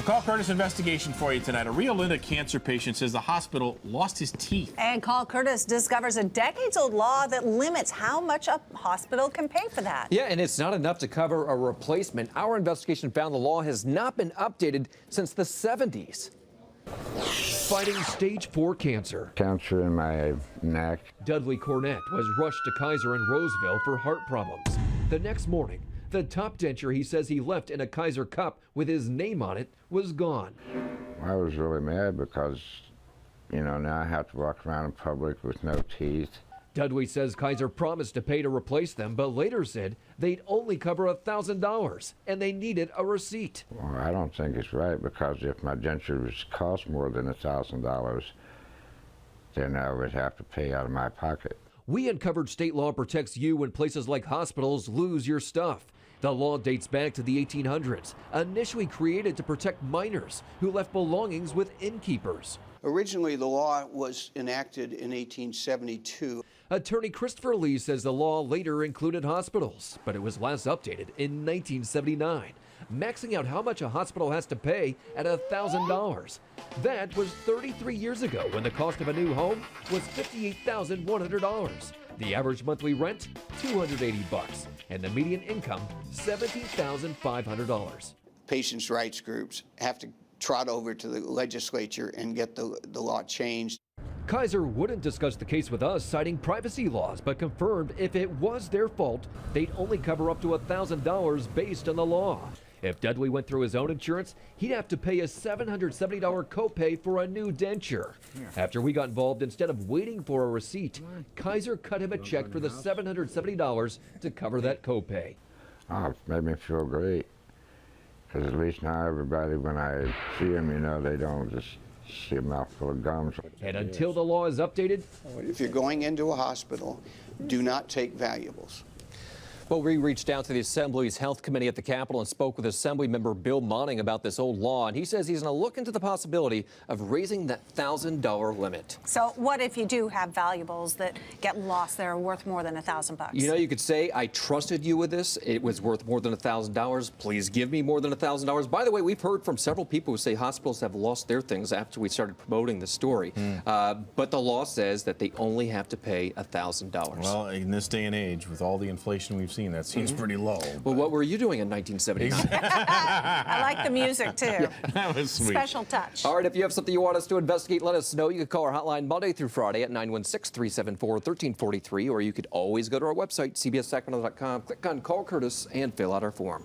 Call Kurtis investigation for you tonight. A Rio Linda cancer patient says the hospital lost his teeth. And Call Kurtis discovers a decades-old law that limits how much a hospital can pay for that. Yeah, and it's not enough to cover a replacement. Our investigation found the law has not been updated since the 70s. Fighting stage 4 cancer. Cancer in my neck. Dudley Cornett was rushed to Kaiser in Roseville for heart problems. The next morning, the top denture he says he left in a Kaiser cup with his name on it was gone. I was really mad because, now I have to walk around in public with no teeth. Dudley says Kaiser promised to pay to replace them, but later said they'd only cover $1,000 and they needed a receipt. Well, I don't think it's right, because if my dentures cost more than $1,000, then I would have to pay out of my pocket. We uncovered state law protects you when places like hospitals lose your stuff. The law dates back to the 1800s, initially created to protect minors who left belongings with innkeepers. Originally, the law was enacted in 1872. Attorney Christopher Lee says the law later included hospitals, but it was last updated in 1979, maxing out how much a hospital has to pay at $1,000. That was 33 years ago, when the cost of a new home was $58,100. The average monthly rent, $280, and the median income, $17,500. Patients' rights groups have to trot over to the legislature and get the law changed. Kaiser wouldn't discuss the case with us, citing privacy laws, but confirmed if it was their fault, they'd only cover up to $1,000 based on the law. If Dudley went through his own insurance, he'd have to pay a $770 copay for a new denture. After we got involved, instead of waiting for a receipt, Kaiser cut him a check for the $770 to cover that copay. Oh, it made me feel great, because at least now everybody, when I see them, they don't just see a mouthful of gums. And until the law is updated, If you're going into a hospital, do not take valuables. Well, we reached out to the Assembly's Health Committee at the Capitol and spoke with Assembly member Bill Monning about this old law, and he says he's going to look into the possibility of raising that $1,000 limit. So what if you do have valuables that get lost that are worth more than $1,000? You could say, I trusted you with this. It was worth more than $1,000. Please give me more than $1,000. By the way, we've heard from several people who say hospitals have lost their things after we started promoting the story. But the law says that they only have to pay $1,000. Well, in this day and age, with all the inflation we've seen, that seems pretty low. Well, what were you doing in 1979? I like the music, too. That was sweet. Special touch. All right, if you have something you want us to investigate, let us know. You can call our hotline Monday through Friday at 916-374-1343, or you could always go to our website, cbssacramento.com, click on Call Kurtis, and fill out our form.